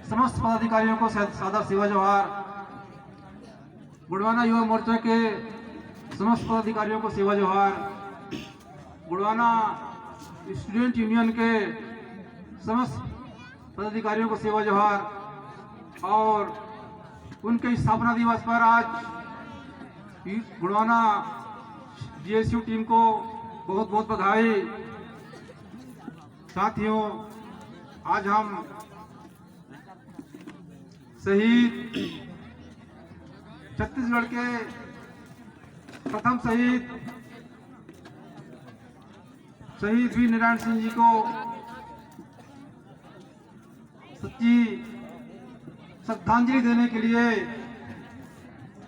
समस्त पदाधिकारियों को सादर सेवा जोहार। गुड़वाना युवा मोर्चा के समस्त पदाधिकारियों को सेवा जोहार। गुड़वाना स्टूडेंट यूनियन के समस्त पदाधिकारियों को सेवा जोहार। और उनके स्थापना दिवस पर आज गुड़वाना जीएसयू टीम को बहुत बहुत बधाई। साथियों, आज हम शहीद छत्तीसगढ़ के प्रथम शहीद वीर नारायण सिंह जी को सच्ची श्रद्धांजलि देने के लिए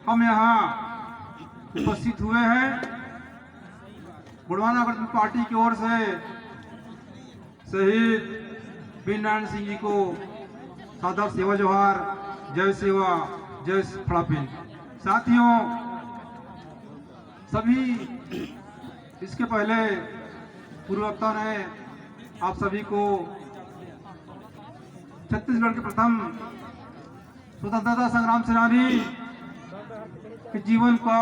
हम यहाँ उपस्थित हुए हैं। गुड़वाना गणतंत्र पार्टी की ओर से शहीद वीर नारायण सिंह जी को सादर सेवा जोहार। जय सेवा, जय फड़ापिन। साथियों, सभी इसके पहले पूर्व वक्ता ने आप सभी को छत्तीसगढ़ के प्रथम स्वतंत्रता संग्राम सेनानी के जीवन का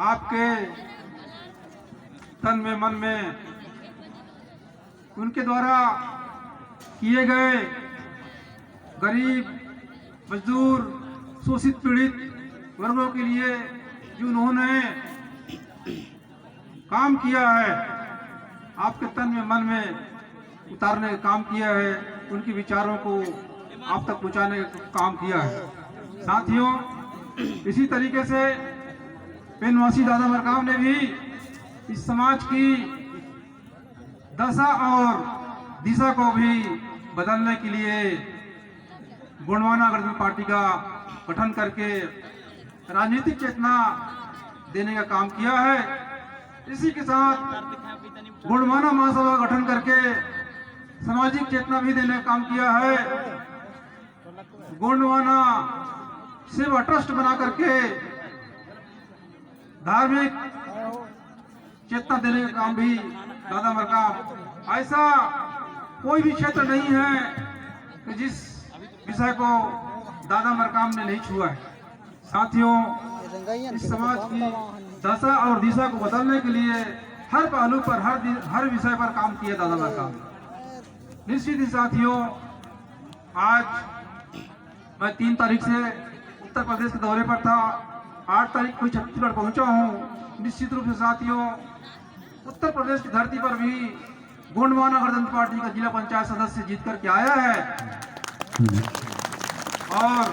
आपके तन में मन में उनके द्वारा किए गए गरीब, मजदूर, शोषित पीड़ित वर्गों के लिए जो उन्होंने काम किया है, आपके तन में मन में उतारने का काम किया है, उनके विचारों को आप तक पहुंचाने का काम किया है। साथियों, इसी तरीके से पेनवासी दादा मरकाम ने भी इस समाज की दशा और दिशा को भी बदलने के लिए गुड़वाना गणतंत्र पार्टी का गठन करके राजनीतिक चेतना देने का काम किया है। इसी के साथ गुड़वाना महासभा गठन करके सामाजिक चेतना भी देने का काम किया है। गुड़वाना सेवा ट्रस्ट बना करके धार्मिक चेतना देने का काम भी दादा मरकाम। ऐसा कोई भी क्षेत्र नहीं है कि जिस विषय को दादा मरकाम ने नहीं छुआ है। साथियों, इस समाज की दशा और दिशा को बदलने के लिए हर पहलू पर, हर विषय पर काम किया दादा मरकाम। निश्चित ही साथियों, आज मैं 3 तारीख से उत्तर प्रदेश के दौरे पर था। 8 तारीख को छत्तीसगढ़ पहुंचा हूं। निश्चित रूप से साथियों, उत्तर प्रदेश की धरती पर भी गुड़वाना गणतंत्र पार्टी का जिला पंचायत सदस्य जीत करके आया है और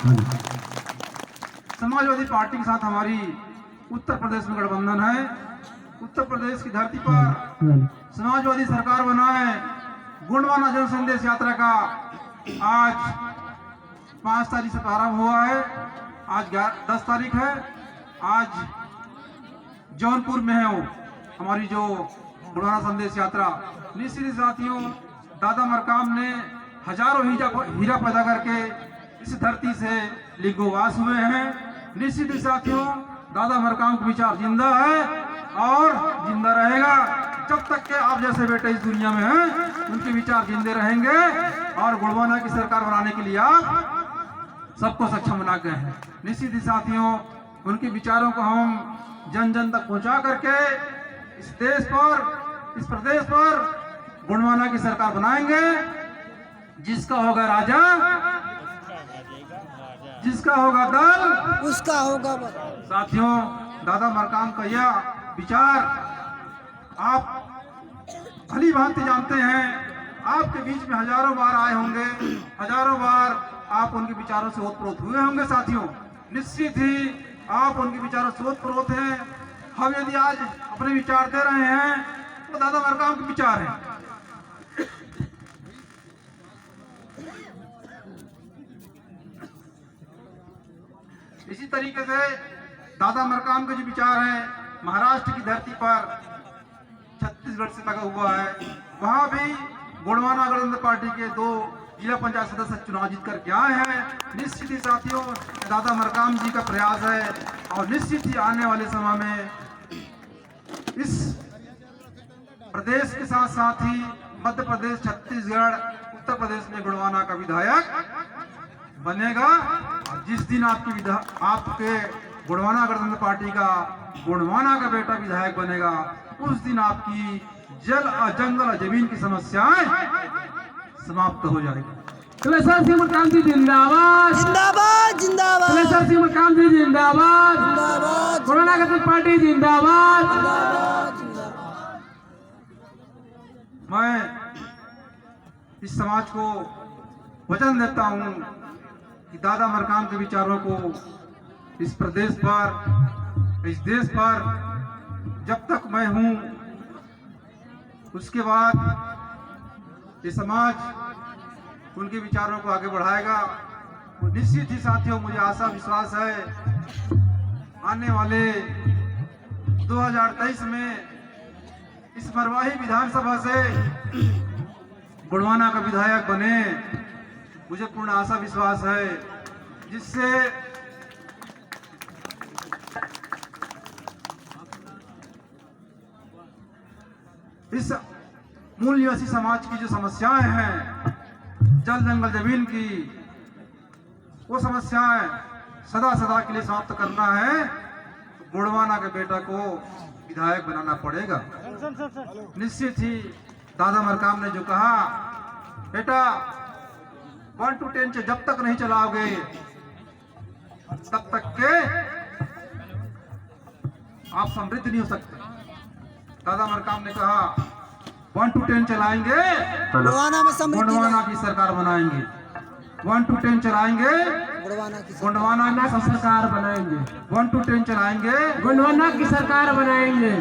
समाजवादी पार्टी के साथ हमारी उत्तर प्रदेश में गठबंधन है। उत्तर प्रदेश की धरती पर समाजवादी सरकार बनाए। गुड़वाना जन संदेश यात्रा का आज 5 तारीख से प्रारंभ हुआ है। आज 10 तारीख है। आज जौनपुर में है हमारी जो गुड़वाना संदेश यात्रा। निश्चित साथियों, दादा मरकाम ने हजारों हीरा पैदा करके इस धरती से लिंगोवास हुए हैं। निश्चित साथियों, दादा मरकाम का विचार जिंदा है और जिंदा रहेगा। जब तक के आप जैसे बेटे इस दुनिया में हैं, उनके विचार जिंदे रहेंगे और गुड़वाना की सरकार बनाने के लिए आप सबको सक्षम बना गए हैं। निश्चित ही साथियों, उनके विचारों को हम जन जन तक पहुंचा करके इस देश पर, इस प्रदेश पर गुड़वाना की सरकार बनाएंगे। जिसका होगा राजा, जिसका होगा दल, उसका होगा बल। साथियों, दादा मरकाम का यह विचार आप भली भांति जानते हैं। आपके बीच में हजारों बार आए होंगे, हजारों बार आप उनके विचारों से ओतप्रोत हुए होंगे। साथियों, निश्चित ही आप उनके विचारों से ओतप्रोत हैं। हम यदि आज अपने विचार दे रहे हैं तो दादा मरकाम के विचार हैं। इसी तरीके से दादा मरकाम के जो विचार हैं, महाराष्ट्र की धरती पर छत्तीसगढ़ से लगा हुआ है। वहां भी गुड़वाना गणतंत्र पार्टी के 2 जिला पंचायत सदस्य चुनाव जीत करके आए हैं। निश्चित ही साथियों, दादा मरकाम जी का प्रयास है और निश्चित ही आने वाले समय में इस प्रदेश के साथ साथ ही मध्य प्रदेश, छत्तीसगढ़, उत्तर प्रदेश में गुणवाना का विधायक बनेगा। और जिस दिन आपके गुणवाना गणतंत्र पार्टी का गुणवाना का बेटा विधायक बनेगा, उस दिन आपकी जंगल और जमीन की समस्याएं समाप्त हो जाएगी। कलेसर सिंह कांति जिंदाबाद जिंदाबाद जिंदाबाद कलेसर सिंह कांति जिंदाबाद जिंदाबाद गुणवाना गणतंत्र पार्टी जिंदाबाद। जिंदाबाद। मैं इस समाज को वचन देता हूं कि दादा मरकाम के विचारों को इस प्रदेश पर, इस देश पर जब तक मैं हूं, उसके बाद ये समाज उनके विचारों को आगे बढ़ाएगा। तो निश्चित ही साथियों, मुझे आशा विश्वास है आने वाले 2023 में इस मरवाही विधानसभा से गुणवाना का विधायक बने। मुझे पूर्ण आशा विश्वास है, जिससे इस मूल निवासी समाज की जो समस्याएं हैं, जल जंगल जमीन की, वो समस्याएं सदा सदा के लिए समाप्त करना है। तो गुणवाना के बेटा को विधायक बनाना पड़ेगा। निश्चित ही दादा मरकाम ने जो कहा, बेटा 1 to 10 से जब तक नहीं चलाओगे तब तक के आप समृद्ध नहीं हो सकते। दादा मरकाम ने कहा 1 to 10 चलाएंगे, गुणवाना में समृद्धि गुणवाना की सरकार बनाएंगे। 1 to 10 चलाएंगे, गुणवाना की सरकार बनाएंगे। 1 to 10 चलाएंगे, गुणवाना की सरकार बनाएंगे।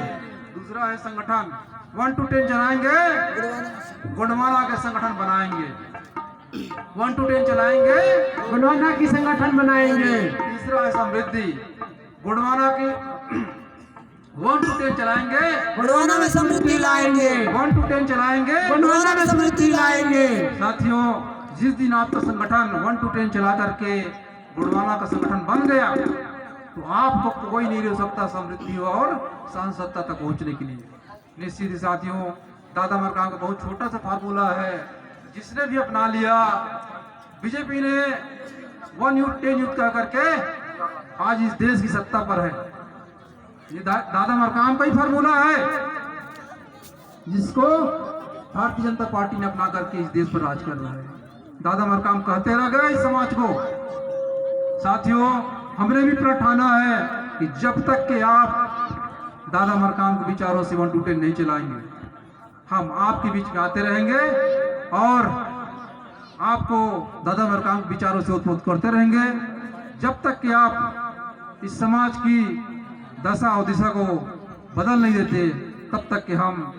दूसरा है संगठन, 1 to 10 चलाएंगे, गुणवाना के संगठन बनाएंगे। 1 to 10 चलाएंगे, गुणवाना की संगठन बनाएंगे। तीसरा है समृद्धि, गुणवाना की 1 to 10 चलाएंगे, गुणवाना में समृद्धि लाएंगे। 1 to 10 चलाएंगे, गुणवाना में समृद्धि लाएंगे। साथियों, जिस दिन आपका संगठन 1 to 10 चला करके गुणवाना का संगठन बन गया, तो आपको कोई नहीं रोक सकता समृद्धि और सांसदता तक पहुंचने के लिए। निश्चित ही साथियों, दादा मरकाम का बहुत छोटा सा फार्मूला है, जिसने भी अपना लिया। बीजेपी ने 1 youth 10 youth कह करके आज इस देश की सत्ता पर है। ये दादा मरकाम का ही फार्मूला है, जिसको भारतीय जनता पार्टी ने अपना करके इस देश पर राज कर रहा है। दादा मरकाम कहते रह गए इस समाज को। साथियों, हमने भी प्रण ठाना है कि जब तक के आप दादा मरकाम के विचारों से 1 to 10 नहीं चलाएंगे, हम आपके बीच में आते रहेंगे और आपको दादा मरकाम के विचारों से उत्पोत करते रहेंगे, जब तक कि आप इस समाज की दशा और दिशा को बदल नहीं देते, तब तक कि हम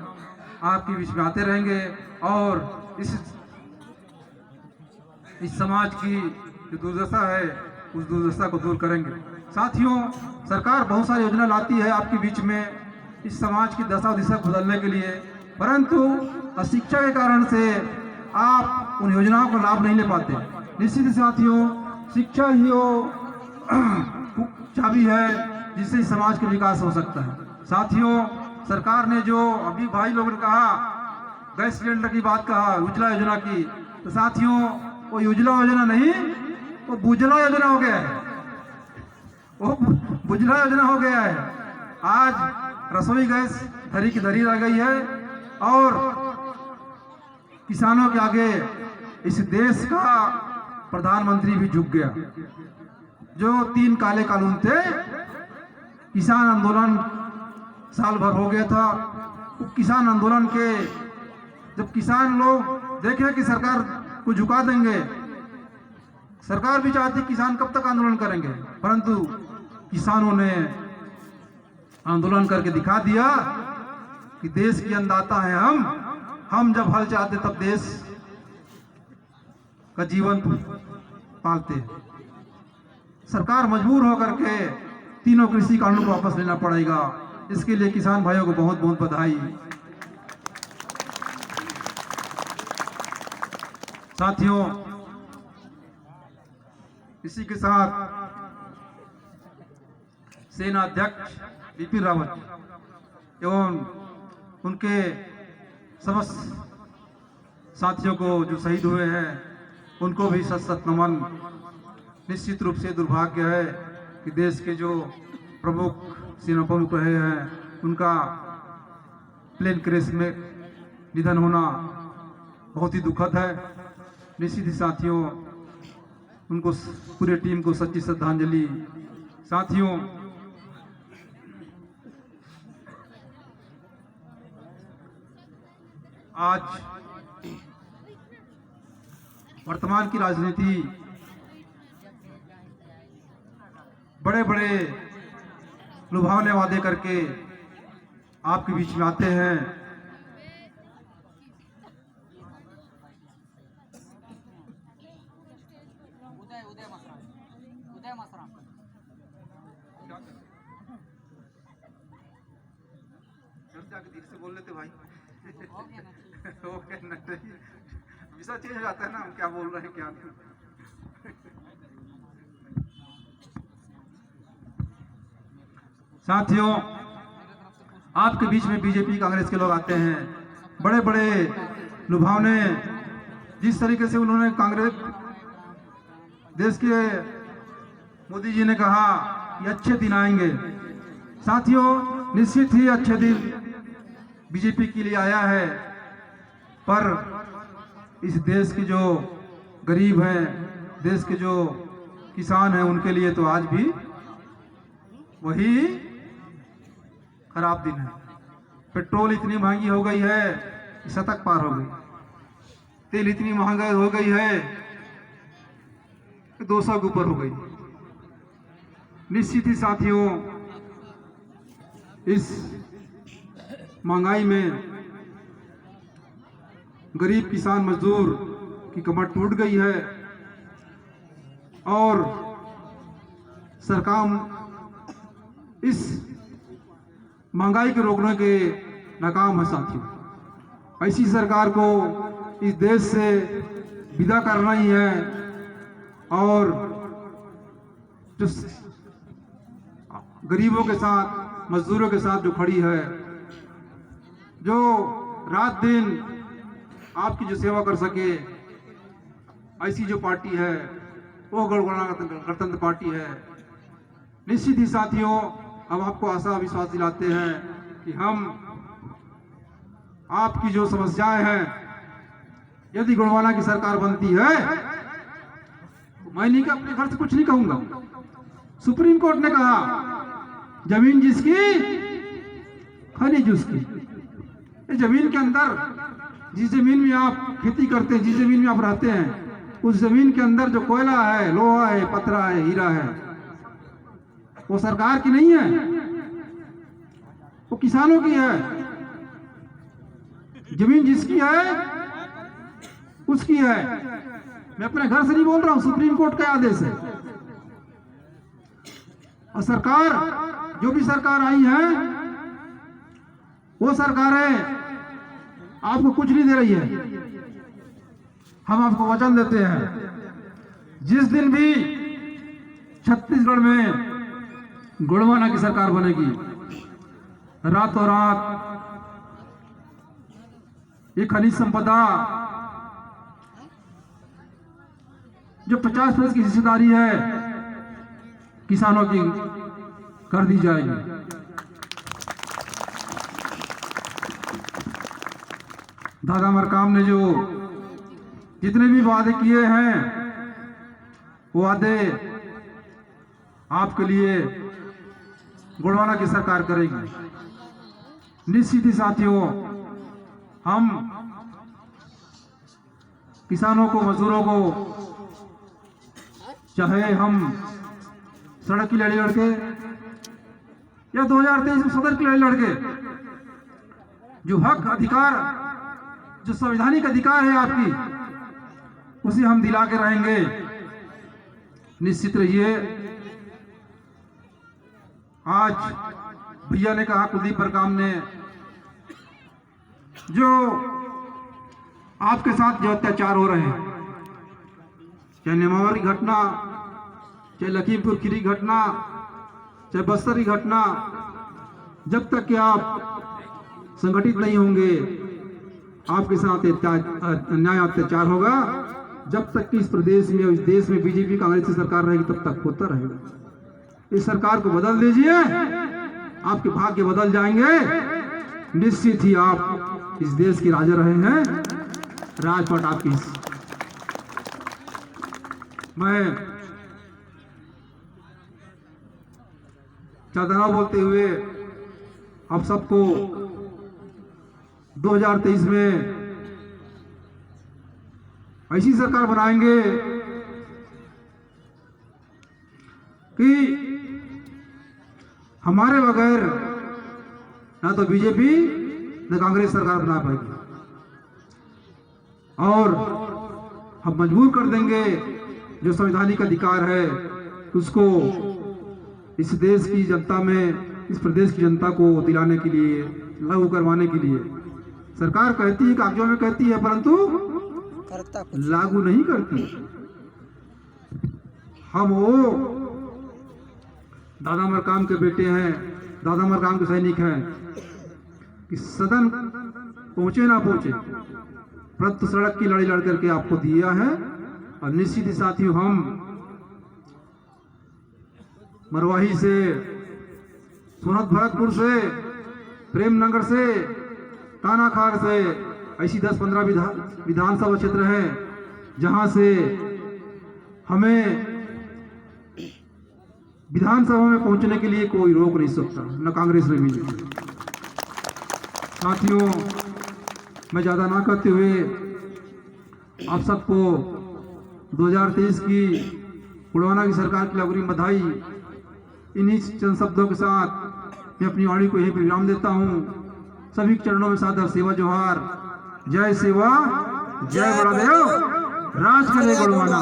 आपके बीच में आते रहेंगे और इस समाज की जो दुर्दशा है, उस दुर्दशा को दूर करेंगे। साथियों, सरकार बहुत सारी योजना लाती है आपके बीच में इस समाज की दशा और दिशा को बदलने के लिए, परंतु अशिक्षा के कारण से आप उन योजनाओं का लाभ नहीं ले पाते। निश्चित ही साथियों, शिक्षा ही वो चाबी है जिससे इस समाज का विकास हो सकता है। साथियों, सरकार ने जो अभी भाई लोगों ने कहा, गैस सिलेंडर की बात कहा, उज्ज्वला योजना की, तो साथियों वो उज्ज्वला योजना नहीं, वो बुझला योजना हो गया है। वो बुझला योजना हो गया है। आज रसोई गैस धरी की धरी रह गई है और किसानों के आगे इस देश का प्रधानमंत्री भी झुक गया। जो 3 काले कानून थे, किसान आंदोलन साल भर हो गया था। किसान आंदोलन के जब किसान लोग देखे कि सरकार को झुका देंगे, सरकार भी चाहती किसान कब तक आंदोलन करेंगे, परंतु किसानों ने आंदोलन करके दिखा दिया कि देश की अन्नदाता है हम जब हल चाहते तब देश का जीवन पालते। सरकार मजबूर होकर के तीनों कृषि कानूनों को वापस लेना पड़ेगा। इसके लिए किसान भाइयों को बहुत बहुत बधाई। साथियों, इसी के साथ सेना अध्यक्ष बिपिन रावत एवं उनके समस्त साथियों को जो शहीद हुए हैं उनको भी सत सत नमन। निश्चित रूप से दुर्भाग्य है कि देश के जो प्रमुख सेना प्रमुख रहे हैं उनका प्लेन क्रैश में निधन होना बहुत ही दुखद है। निश्चित ही साथियों उनको पूरे टीम को सच्ची श्रद्धांजलि। साथियों आज वर्तमान की राजनीति बड़े बड़े लुभावने वादे करके आपके बीच में आते हैं। जाके धीरे से बोल लेते भाई। ओके ना, विषय चेंज हो जाता है ना, हम क्या बोल रहे हैं क्या नहीं। साथियों आपके बीच में बीजेपी कांग्रेस के लोग आते हैं, बड़े बड़े लुभावने जिस तरीके से उन्होंने कांग्रेस देश के मोदी जी ने कहा कि अच्छे दिन आएंगे। साथियों निश्चित ही अच्छे दिन बीजेपी के लिए आया है, पर इस देश के जो गरीब हैं, देश के जो किसान हैं, उनके लिए तो आज भी वही खराब दिन है। पेट्रोल इतनी महंगी हो गई है कि शतक पार हो गई, तेल इतनी महंगाई हो गई है कि 200 के ऊपर हो गई। निश्चित ही साथियों इस महंगाई में गरीब किसान मजदूर की कमर टूट गई है और सरकार इस महंगाई को रोकने के नाकाम है। साथियों ऐसी सरकार को इस देश से विदा करना ही है और जो गरीबों के साथ मजदूरों के साथ जो खड़ी है, जो रात दिन आपकी जो सेवा कर सके, ऐसी जो पार्टी है वो गणतंत्र पार्टी है। निश्चित ही साथियों हम आपको आशा विश्वास दिलाते हैं कि हम आपकी जो समस्याएं हैं, यदि गुणवाना की सरकार बनती है तो मैं नहीं अपने घर से कुछ नहीं कहूंगा। सुप्रीम कोर्ट ने कहा जमीन जिसकी खनिज उसकी। ये जमीन के अंदर जिस जमीन में आप खेती करते हैं, जिस जमीन में आप रहते हैं, उस जमीन के अंदर जो कोयला है, लोहा है, पथरा है, हीरा है, वो सरकार की नहीं है, वो किसानों की है। जमीन जिसकी है उसकी है। मैं अपने घर से नहीं बोल रहा हूं, सुप्रीम कोर्ट का आदेश है। और सरकार जो भी सरकार आई है वो सरकारें आपको कुछ नहीं दे रही है। हम आपको वचन देते हैं जिस दिन भी छत्तीसगढ़ में गुणवाना की सरकार बनेगी, रातों रात ये खनिज संपदा जो 50% की हिस्सेदारी है किसानों की कर दी जाएगी। दादा मरकाम ने जो जितने भी वादे किए हैं वो वादे आपके लिए गुणवाना की सरकार करेगी। निश्चित ही साथियों हम किसानों को, मजदूरों को, चाहे हम सड़क की लड़ाई लड़के या 2023 में सदन की लड़ाई लड़के, जो हक अधिकार, जो संवैधानिक अधिकार है आपकी, उसे हम दिला के रहेंगे। निश्चित रहिए। आज भैया ने कहा, कुलदीप बरकाम ने, जो आपके साथ जो अत्याचार हो रहे हैं, चाहे नेमावर की घटना, चाहे लखीमपुर खीरी घटना, चाहे बस्तर की घटना, जब तक कि आप संगठित नहीं होंगे आपके साथ अन्याय अत्याचार होगा। जब तक कि इस प्रदेश में और इस देश में बीजेपी कांग्रेस की सरकार रहेगी तब तक होता रहेगा। इस सरकार को बदल दीजिए, आपके भाग्य बदल जाएंगे। निश्चित ही आप इस देश के राजा रहे हैं, राजपाट आपकी। मैं ज्यादा बोलते हुए आप सबको 2023 में ऐसी सरकार बनाएंगे कि हमारे बगैर ना तो बीजेपी न कांग्रेस सरकार बना पाएगी, और हम मजबूर कर देंगे जो संवैधानिक अधिकार है उसको इस देश की जनता में, इस प्रदेश की जनता को दिलाने के लिए, लागू करवाने के लिए। सरकार कहती है, कागजों में कहती है, परंतु लागू नहीं करती। हम वो दादा मरकाम के बेटे हैं, दादा मरकाम के सैनिक हैं कि सदन पहुंचे ना पहुंचे, परंतु सड़क की लड़ाई लड़ करके आपको दिया है। और निश्चित ही साथियों, हम मरवाही से, सोनत भरतपुर से, प्रेमनगर से, तानाखार से, ऐसी 10-15 विधानसभा क्षेत्र हैं जहां से हमें विधानसभा में पहुंचने के लिए कोई रोक नहीं सकता, न कांग्रेस में भी। साथियों, मैं ज्यादा ना करते हुए आप सबको 2023 की उड़वाना की सरकार की लगोरी बधाई। इन्हीं चंद शब्दों के साथ मैं अपनी वाणी को यहीं पर विराम देता हूँ। सभी चरणों में सादर सेवा जोहार। जय सेवा, जय बड़ा देव, राज करे गुणवाना।